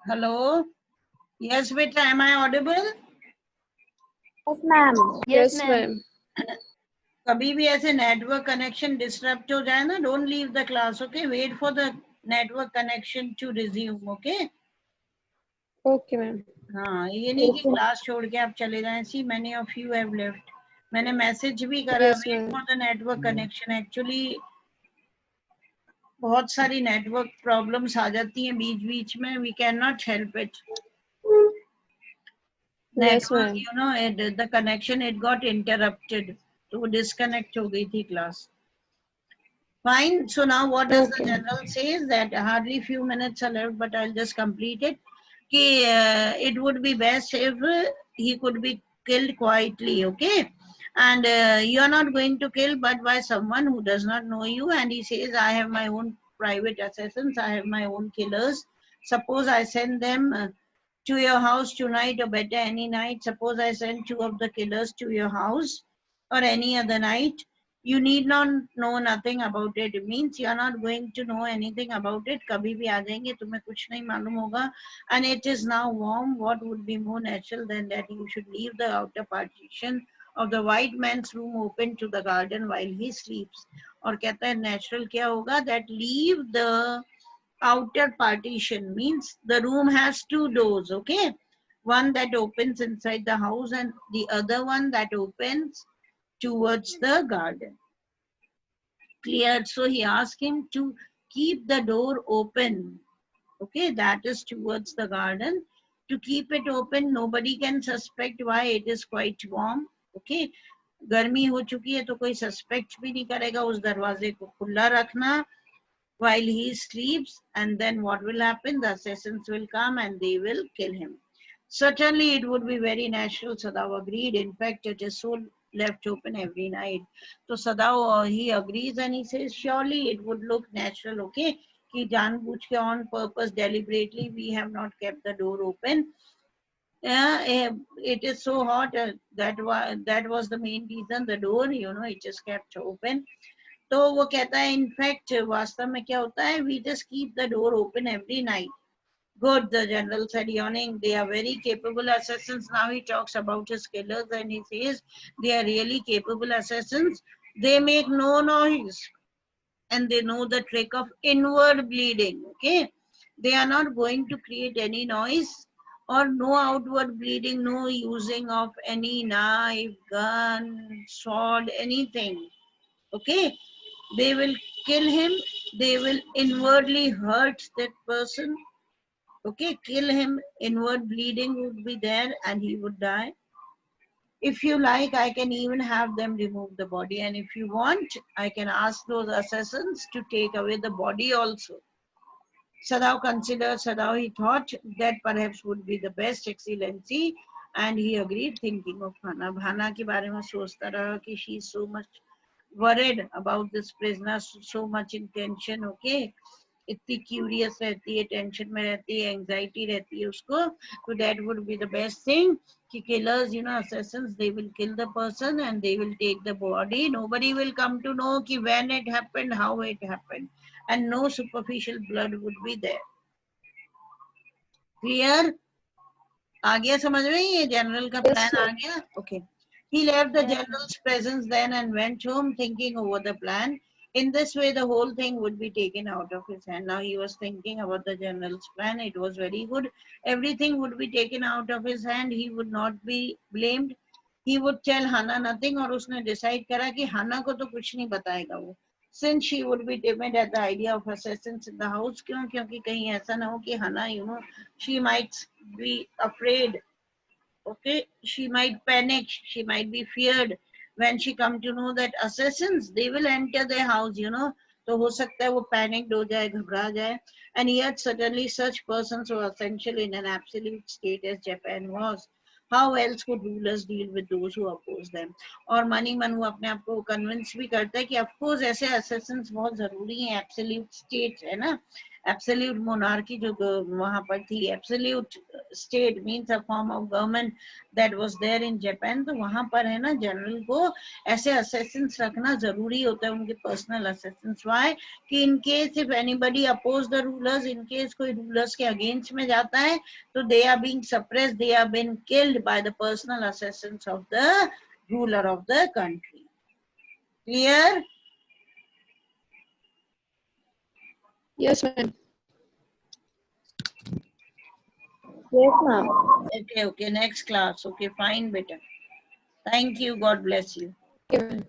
Hello. Yes, beta. Am I audible? Yes, ma'am. Yes, Yes, ma'am. ma'am. कभी भी ऐसे network connection disturb हो जाए ना, don't leave the class. Okay, wait for the network connection to resume. Okay. Okay, ma'am. हाँ, ये नहीं कि क्लास छोड़ के आप चले जाएं. See many of you have left. मैंने मैसेज भी करा, Yes, wait ma'am. For the network connection. Actually बहुत सारी नेटवर्क प्रॉब्लम्स आ जाती हैं बीच बीच में. We can not help it. Yes, network ma'am. You know the connection it got interrupted, तो वो डिस्कनेक्ट हो गई थी class. Fine. So now what does the Okay. general says that hardly few minutes are left, but I'll just complete it. Ki, it would be best if he could be killed quietly, okay? And you are not going to kill, but by someone who does not know you. And he says, I have my own private assassins, I have my own killers. Suppose I send them to your house tonight, or better any night. Suppose I send two of the killers to your house or any other night. You need not know nothing about it. It means you are not going to know anything about it. कभी भी आ जाएंगे, तुम्हें कुछ नहीं मालूम होगा. And it is now warm. What would be more natural than that you should leave the outer partition of the white man's room open to the garden while he sleeps. और कहता है natural क्या होगा? That leave the outer partition, means the room has two doors, okay? One that opens inside the house and the other one that opens towards the garden. Clear? So he asked him to keep the door open, okay? That is towards the garden. To keep it open, nobody can suspect why. It is quite warm, okay? गर्मी हो चुकी है तो कोई suspect भी नहीं करेगा. उस दरवाजे को खुला रखना while he sleeps, and then what will happen? The assassins will come and they will kill him. Certainly it would be very natural. Sadao agreed. In fact, it is so left open every night. So Sadao, he agrees and he says, surely it would look natural, okay? Ki janbooch ke on purpose, deliberately, we have not kept the door open. It is so hot. That was the main reason. The door, it is kept open. तो वो कहता है in fact वास्तव में क्या होता है, we just keep the door open every night. Good, the general said, yawning. They are very capable assassins. Now he talks about his killers and he says they are really capable assassins. They make no noise and they know the trick of inward bleeding, okay? They are not going to create any noise or no outward bleeding, no using of any knife, gun, sword, anything, okay? They will kill him. They will inwardly hurt that person. Okay, kill him. Inward bleeding would be there and he would die. If you like, I can even have them remove the body. And if you want, I can ask those assassins to take away the body also. Sadao considered, Sadao, he thought that perhaps would be the best, Excellency. And he agreed, thinking of Hana. Hana ke bare mein sochta raha ki she is so much worried about this prisoner, so much in tension, okay? इतनी curious रहती है, tension में रहती है, anxiety रहती है उसको. तो that would be the best thing कि killers, assassins, they will kill the person and they will take the body. Nobody will come to know कि when it happened, how it happened, and no superficial blood would be there. Clear? आ गया समझ में? ये general का Yes, plan sir. आ गया. Okay. He left the general's presence then and went home thinking over the plan. In this way, the whole thing would be taken out of his hand. Now he was thinking about the general's plan. It was very good. Everything would be taken out of his hand. He would not be blamed. He would tell Hana nothing. और उसने decide करा कि Hana को तो कुछ नहीं बताएगा वो. Since she would be timid at the idea of assassins in the house. क्यों? क्योंकि कहीं ऐसा ना हो कि Hana, she might be afraid. Okay, she might panic, she might be feared when she come to know that assassins, they will enter their house, तो हो सकता है वो panicked हो जाए, घबरा जाए. And yet certainly such persons were essential in an absolute state as Japan was. How else could rulers deal with those who oppose them? और मनी मन वो अपने आप को कन्विंस भी करता है कि of course ऐसे assassins बहुत जरूरी हैं, absolute states है ना. एब्सोल्यूट मोनार्की जो वहां पर थी, absolute state means a form of government that was there in Japan, तो वहां पर है ना जनरल को ऐसे असिस्टेंट्स रखना जरूरी होता है, उनके पर्सनल असिस्टेंट्स। व्हाई? कि in case if anybody oppose the rulers, in case कोई रूलर्स के अगेंस्ट में जाता है तो they are being suppressed, they are been killed by the personal assistants of the ruler of the country. Clear? Yes, ma'am. Yes, ma'am. Okay, okay, next class. Okay, fine, beta. Thank you. God bless you. Okay, ma'am.